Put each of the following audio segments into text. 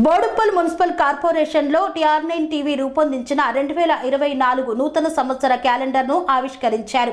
Boduppal municipal కార్పొరేషన్లో TR9 TV రూపొందించిన 2024 నూతన సంవత్సర క్యాలెండర్ను ఆవిష్కరించారు.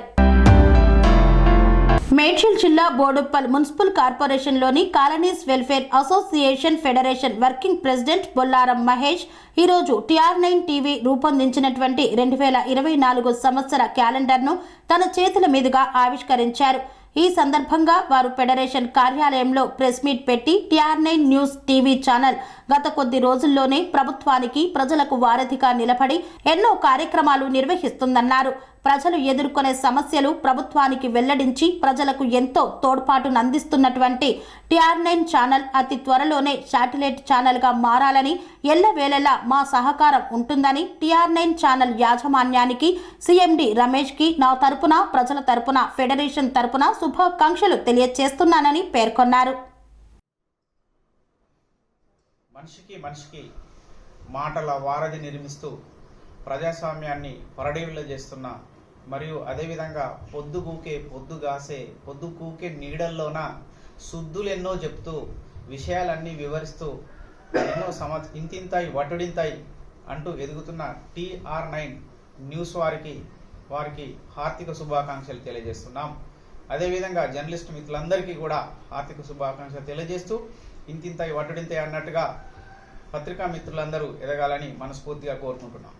మేడ్చల్ జిల్లా బోడుప్పల్ మున్సిపల్ కార్పొరేషన్లోని colonies welfare association federation working president Bollaram Mahesh ఈరోజు TR9 టీవీ రూపొందించినటువంటి 2024 సంవత్సర క్యాలెండర్ను తన చేతుల మీదుగా ఆవిష్కరించారు. ఈ సందర్భంగా వారు ఫెడరేషన్ కార్యాలయంలో ప్రెస్ మీట్ పెట్టి TR9 న్యూస్ టీవీ ఛానల్ గత కొద్ది రోజుల్లోనే ప్రభుత్వానికి ప్రజలకు వారధిగా నిలబడి ఎన్నో కార్యక్రమాలు నిర్వహిస్తుందన్నారు. ప్రజలు ఎదుర్కొనే సమస్యలు ప్రభుత్వానికి వెల్లడించి ప్రజలకు ఎంతో తోడ్పాటును అందిస్తున్నటువంటి TR9 ఛానల్ అతి త్వరలోనే శాటిలైట్ ఛానల్గా మారాలని, ఎల్లవేళలా మా సహకారం ఉంటుందని TR9 ఛానల్ యాజమాన్యానికి CMD రమేష్కి నా తరపున, ప్రజల తరపున, ఫెడరేషన్ తరపున శుభాకాంక్షలు తెలియజేస్తున్నానని పేర్కొన్నారు. మనిషికి మాటల వారధి నిర్మిస్తూ ప్రజాస్వామ్యాన్ని పరడీవిలో చేస్తున్న మరియు అదేవిధంగా పొద్దుగూకే నీడల్లోన శుద్ధులెన్నో చెప్తూ విషయాలన్నీ వివరిస్తూ ఎన్నో ఇంతింతాయి వటుడింతాయి అంటూ ఎదుగుతున్న TR9 న్యూస్ వారికి హార్దిక శుభాకాంక్షలు తెలియజేస్తున్నాం. అదేవిధంగా జర్నలిస్ట్ మిత్రులందరికీ కూడా హార్దిక శుభాకాంక్షలు తెలియజేస్తూ ఇంతింతాయి వటుడింతాయి అన్నట్టుగా పత్రికా మిత్రులందరూ ఎదగాలని మనస్ఫూర్తిగా కోరుకుంటున్నాం.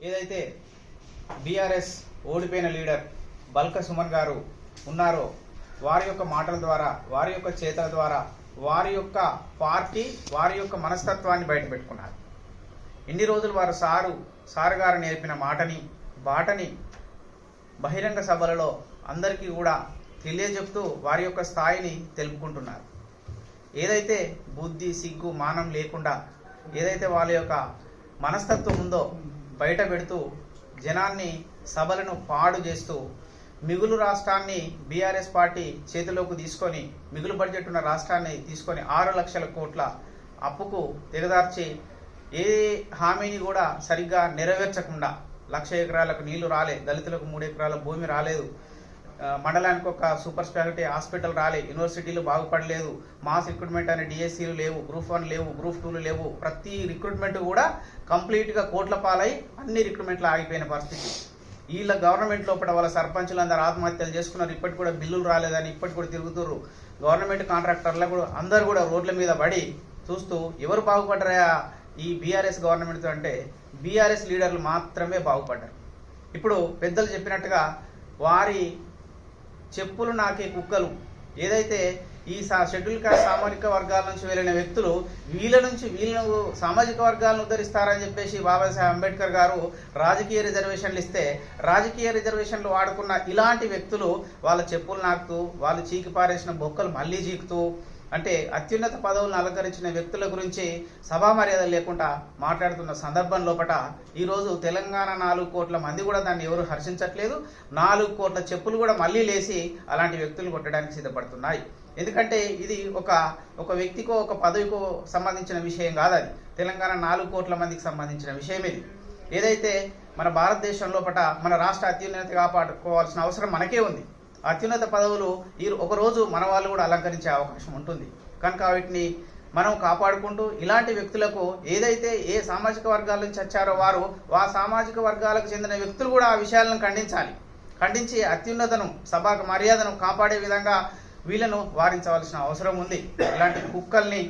ఏదైతే బీఆర్ఎస్ ఓడిపోయిన లీడర్ బల్క సుమన్ గారు ఉన్నారో వారి యొక్క మాటల ద్వారా, వారి యొక్క చేతల ద్వారా, వారి యొక్క పార్టీ, వారి యొక్క మనస్తత్వాన్ని బయటపెట్టుకున్నారు. ఇన్ని రోజులు వారు సారు గారు నేర్పిన బాటని బహిరంగ సభలలో అందరికీ కూడా తెలియజెప్తూ వారి యొక్క స్థాయిని తెలుపుకుంటున్నారు. ఏదైతే బుద్ధి, సిగ్గు, మానం లేకుండా ఏదైతే వాళ్ళ యొక్క మనస్తత్వం ఉందో బయట పెడుతూ జనాన్ని, సభలను పాడు చేస్తూ మిగులు రాష్ట్రాన్ని బీఆర్ఎస్ పార్టీ చేతిలోకి తీసుకొని మిగులు బడ్జెట్ ఉన్న రాష్ట్రాన్ని తీసుకొని 6 లక్షల కోట్ల అప్పుకు దిగదార్చి ఏ హామీని కూడా సరిగ్గా నెరవేర్చకుండా 1,00,000 ఎకరాలకు నీళ్లు రాలే, దళితులకు 3 ఎకరాల భూమి రాలేదు, మండలానికి ఒక సూపర్ స్పెషాలిటీ హాస్పిటల్ రాలే, యూనివర్సిటీలు బాగుపడలేదు, మాస్ రిక్రూట్మెంట్ అనే DSCలు లేవు, గ్రూప్ 1 లేవు, గ్రూప్ 2లు లేవు. ప్రతి రిక్రూట్మెంట్ కూడా కంప్లీట్గా కోట్ల పాలై అన్ని రిక్రూట్మెంట్లు ఆగిపోయిన పరిస్థితి. వీళ్ళ గవర్నమెంట్ లోపల వాళ్ళ సర్పంచులు అందరూ ఆత్మహత్యలు చేసుకున్నారు. ఇప్పటికి కూడా బిల్లులు రాలేదని ఇప్పటికి కూడా తిరుగుతున్నారు. గవర్నమెంట్ కాంట్రాక్టర్లు కూడా అందరూ కూడా రోడ్ల మీద పడి చూస్తూ ఎవరు బాగుపడ్డారా ఈ బీఆర్ఎస్ గవర్నమెంట్తో అంటే బీఆర్ఎస్ లీడర్లు మాత్రమే బాగుపడ్డారు. ఇప్పుడు పెద్దలు చెప్పినట్టుగా వారి చెప్పులు నాకే కుక్కలు, ఏదైతే ఈ షెడ్యూల్ కాస్ట్ సామాజిక వర్గాల నుంచి వెళ్ళిన వ్యక్తులు వీళ్ళను సామాజిక వర్గాలను ఉద్ధరిస్తారని చెప్పేసి బాబాసాహెబ్ అంబేద్కర్ గారు రాజకీయ రిజర్వేషన్లు ఇస్తే రాజకీయ రిజర్వేషన్లు వాడుకున్న ఇలాంటి వ్యక్తులు వాళ్ళ చెప్పులు నాకుతూ, వాళ్ళు చీకి పారేసిన బొక్కలు మళ్ళీ చీకుతూ, అంటే అత్యున్నత పదవులను అలంకరించిన వ్యక్తుల గురించి సభా మర్యాద లేకుండా మాట్లాడుతున్న సందర్భం లోపల ఈరోజు తెలంగాణ 4 కోట్ల మంది కూడా దాన్ని ఎవరు హర్షించట్లేదు. 4 కోట్ల చెప్పులు కూడా మళ్ళీ లేసి అలాంటి వ్యక్తులు కొట్టడానికి సిద్ధపడుతున్నాయి. ఎందుకంటే ఇది ఒక వ్యక్తికో ఒక పదవికో సంబంధించిన విషయం కాదు. అది తెలంగాణ 4 కోట్ల మందికి సంబంధించిన విషయం. ఇది ఏదైతే మన భారతదేశం లోపల మన రాష్ట్ర అత్యున్నతి కాపాడుకోవాల్సిన అవసరం మనకే ఉంది. అత్యున్నత పదవులు ఒకరోజు మన వాళ్ళు కూడా అలంకరించే అవకాశం ఉంటుంది. కనుక వీటిని మనం కాపాడుకుంటూ ఇలాంటి వ్యక్తులకు ఏదైతే ఏ సామాజిక వర్గాల నుంచి వచ్చారో వారు ఆ సామాజిక వర్గాలకు చెందిన వ్యక్తులు కూడా ఆ విషయాలను ఖండించి అత్యున్నతను, సభకు మర్యాదను కాపాడే విధంగా వీళ్ళను వారించవలసిన అవసరం ఉంది. ఇలాంటి కుక్కల్ని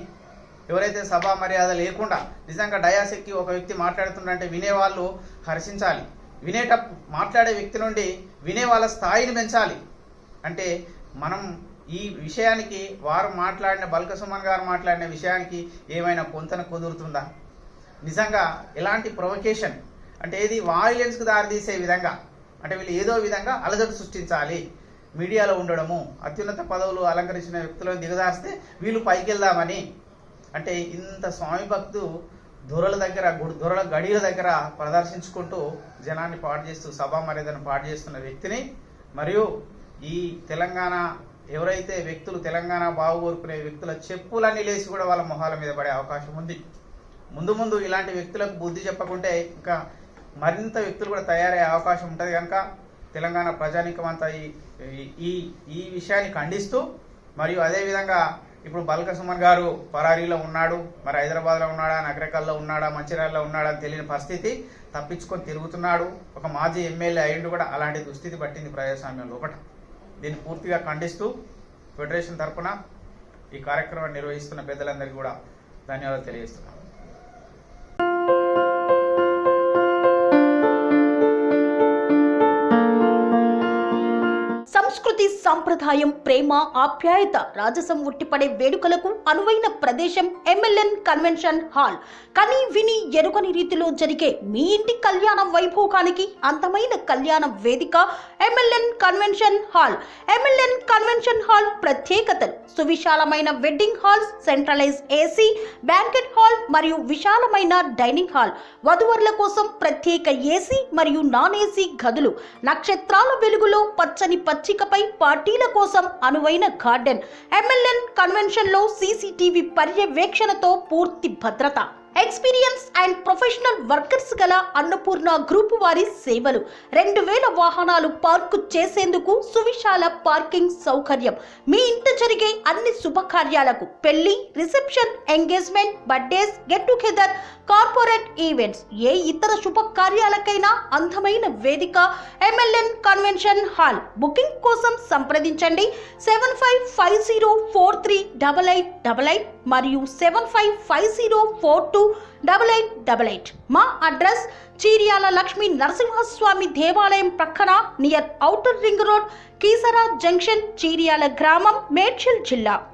ఎవరైతే సభా మర్యాద లేకుండా నిజంగా డయాస్ ఎక్కి ఒక వ్యక్తి మాట్లాడుతుంటే వినేవాళ్ళు హర్షించాలి. మాట్లాడే వ్యక్తి నుండి వినే వాళ్ళ స్థాయిని పెంచాలి. అంటే మనం ఈ విషయానికి వారు మాట్లాడిన బల్క సుమన్ గారు మాట్లాడిన విషయానికి ఏమైనా పొంతన కుదురుతుందా? నిజంగా ఎలాంటి ప్రొవకేషన్ అంటే ఏది వాయిలెన్స్కు దారితీసే విధంగా, అంటే వీళ్ళు ఏదో విధంగా అలజడి సృష్టించాలి. మీడియాలో ఉండడము, అత్యున్నత పదవులు అలంకరించిన వ్యక్తులను దిగజారిస్తే వీళ్ళు పైకి వెళ్దామని, అంటే ఇంత స్వామి భక్తు దొరల గడియల దగ్గర ప్రదర్శించుకుంటూ జనాన్ని పాడు చేస్తూ సభా మర్యాదను పాడు చేస్తున్న వ్యక్తిని, మరియు ఈ తెలంగాణ ఎవరైతే వ్యక్తులు తెలంగాణ బాగుకోరుకునే వ్యక్తుల చెప్పులన్నీ లేచి కూడా వాళ్ళ మొహాల మీద పడే అవకాశం ఉంది. ముందు ఇలాంటి వ్యక్తులకు బుద్ధి చెప్పకుంటే ఇంకా మరింత వ్యక్తులు కూడా తయారయ్యే అవకాశం ఉంటుంది. కనుక తెలంగాణ ప్రజానీకం అంతా ఈ విషయాన్ని ఖండిస్తూ, మరియు అదేవిధంగా ఇప్పుడు బల్క సుమన్ గారు పరారీలో ఉన్నాడు, మరి హైదరాబాద్లో ఉన్నాడా, నగరకల్లో ఉన్నాడా, మంచిర్యాలలో ఉన్నాడా అని తెలియని పరిస్థితి, తప్పించుకొని తిరుగుతున్నాడు. ఒక మాజీ ఎమ్మెల్యే అయ్యిండు కూడా అలాంటి దుస్థితి పట్టింది ప్రజాస్వామ్యం లోపల. దీన్ని పూర్తిగా ఖండిస్తూ ఫెడరేషన్ తరఫున ఈ కార్యక్రమాన్ని నిర్వహిస్తున్న పెద్దలందరికీ కూడా ధన్యవాదాలు తెలియజేస్తున్నాను. సంస్కృతి, సంప్రదాయం, ప్రేమ, ఆప్యాయత, రాజసం ఉట్టిపడే వేడుకలకు అనువైన ప్రదేశం ఎంఎల్ఎన్ కన్వెన్షన్ హాల్. కని విని ఎరుగని రీతిలో జరిగే మీ ఇంటి కళ్యాణ వైభోగానికి అందమైన కళ్యాణ వేదిక MLN convention hall. MLN convention hall ప్రత్యేకతలు: సువిశాలమైన wedding hall, centralise AC banquet hall మరియు విశాలమైన డైనింగ్ హాల్, వధువరుల కోసం ప్రత్యేక ఏసీ మరియు నాన్ ఏసీ గదులు, నక్షత్రాల వెలుగులో పచ్చని పచ్చికపై పార్టీల కోసం అనువైన గార్డెన్. ఎంఎల్ఎన్ కన్వెన్షన్ లో సీసీటీవీ పర్యవేక్షణతో పూర్తి భద్రత. ఎక్స్పీరియన్స్ అండ్ ప్రొఫెషనల్ వర్కర్స్ గల అన్నపూర్ణ గ్రూప్ వారి సేవలు. 2000 వాహనాలు పార్కు చేసేందుకు సువిశాల పార్కింగ్ సౌకర్యం. మీ ఇంట జరిగే అన్ని శుభకార్యాలకు, పెళ్లి, reception, engagement, birthdays, get together, corporate events, ఏ ఇతర శుభకార్యాలకైనా అందమైన వేదిక ఎంఎల్ఎన్ కన్వెన్షన్ హాల్. బుకింగ్ కోసం సంప్రదించండి 7550438888 మరియు 7550428888. మా అడ్రస్ చీర్యాల లక్ష్మీ నరసింహస్వామి దేవాలయం ప్రక్కన, near outer ring road, Keesara junction, Cheeryal గ్రామం, మేడ్చల్ జిల్లా.